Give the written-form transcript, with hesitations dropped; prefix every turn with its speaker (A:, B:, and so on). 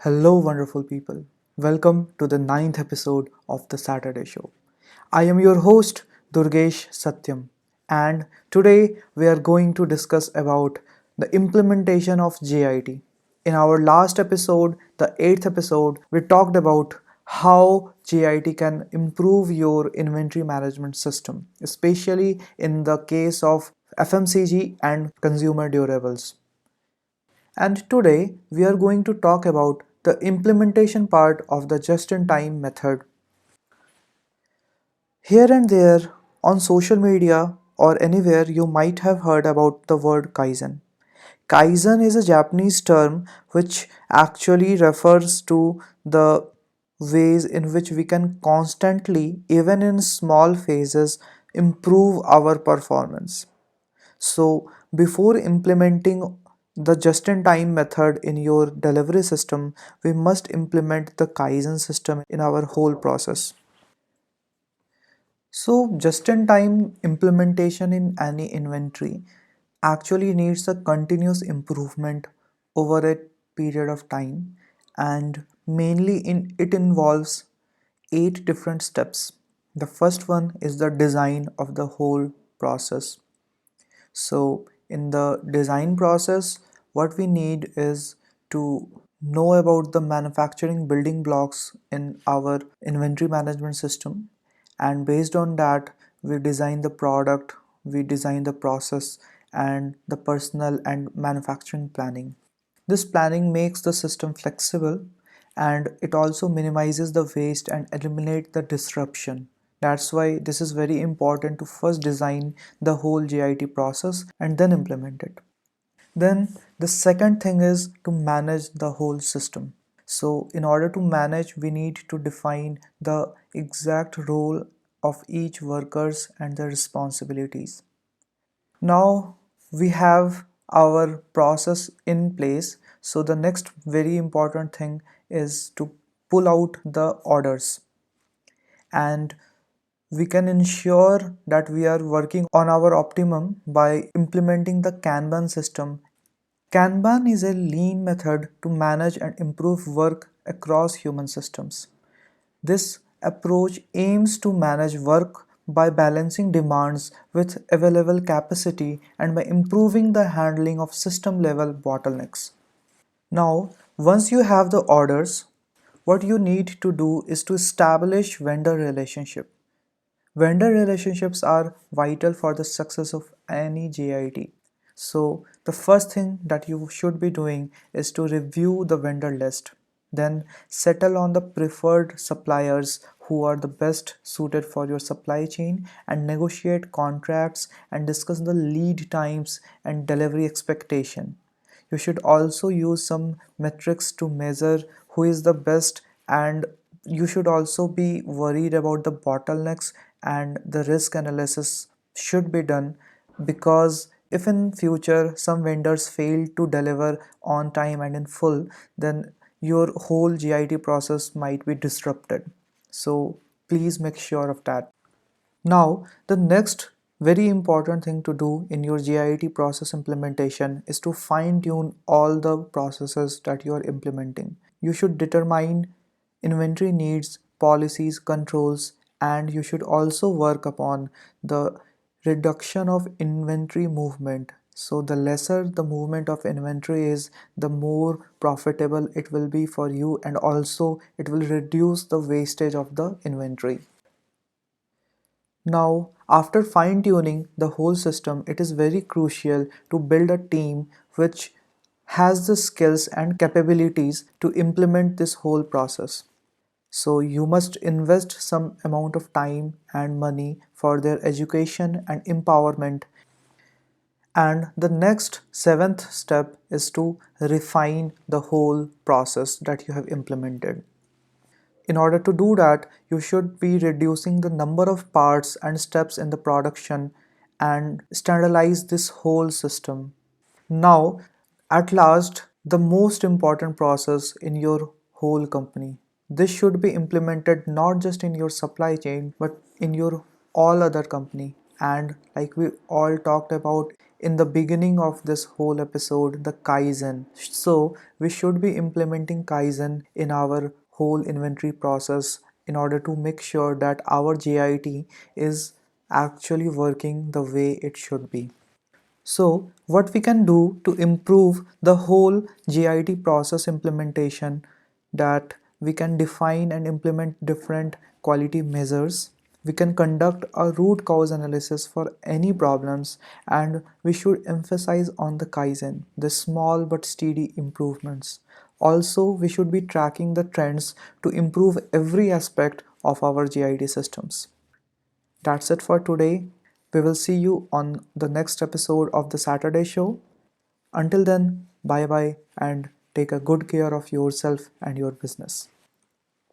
A: Hello, wonderful people. Welcome to the ninth episode of the Saturday Show. I am your host, Durgesh Satyam, and today we are going to discuss about the implementation of JIT. In our last episode, the eighth episode, we talked about how JIT can improve your inventory management system, especially in the case of FMCG and consumer durables. And today we are going to talk about the implementation part of the just-in-time method. Here and there on social media or anywhere you might have heard about the word Kaizen. Kaizen is a Japanese term which actually refers to the ways in which we can constantly, even in small phases, improve our performance. So, before implementing the just in time method in your delivery system, we must implement the Kaizen system in our whole process. So, just in time implementation in any inventory actually needs a continuous improvement over a period of time, and mainly it involves 8 different steps. The first one is the design of the whole process. So, in the design process, what we need is to know about the manufacturing building blocks in our inventory management system, and based on that, we design the product, we design the process, and the personal and manufacturing planning. This planning makes the system flexible and it also minimizes the waste and eliminate the disruption. That's why this is very important to first design the whole JIT process and then implement it. Then the second thing is to manage the whole system. So in order to manage, we need to define the exact role of each workers and their responsibilities. Now we have our process in place. So the next very important thing is to pull out the orders, and we can ensure that we are working on our optimum by implementing the Kanban system. Kanban is a lean method to manage and improve work across human systems. This approach aims to manage work by balancing demands with available capacity and by improving the handling of system level bottlenecks. Now, once you have the orders, what you need to do is to establish vendor relationship. Vendor relationships are vital for the success of any JIT. So, the first thing that you should be doing is to review the vendor list. Then, settle on the preferred suppliers who are the best suited for your supply chain and negotiate contracts and discuss the lead times and delivery expectation. You should also use some metrics to measure who is the best, and you should also be worried about the bottlenecks, and the risk analysis should be done, because if in future some vendors fail to deliver on time and in full, then your whole GIT process might be disrupted. So please make sure of that. Now, the next very important thing to do in your JIT process implementation is to fine tune all the processes that you are implementing. You should determine inventory needs, policies, controls, and you should also work upon the reduction of inventory movement. So, the lesser the movement of inventory is, the more profitable it will be for you, and also it will reduce the wastage of the inventory. Now, after fine tuning the whole system, it is very crucial to build a team which has the skills and capabilities to implement this whole process. So, you must invest some amount of time and money for their education and empowerment. And the next seventh step is to refine the whole process that you have implemented. In order to do that, you should be reducing the number of parts and steps in the production and standardize this whole system. Now, at last, the most important process in your whole company. This should be implemented not just in your supply chain but in your all other company. And like we all talked about in the beginning of this whole episode, the Kaizen. So, we should be implementing Kaizen in our whole inventory process in order to make sure that our JIT is actually working the way it should be. So, what we can do to improve the whole JIT process implementation, that we can define and implement different quality measures. We can conduct a root cause analysis for any problems, and we should emphasize on the Kaizen, the small but steady improvements. Also, we should be tracking the trends to improve every aspect of our JIT systems. That's it for today. We will see you on the next episode of the Saturday show. Until then, bye bye and take a good care of yourself and your business.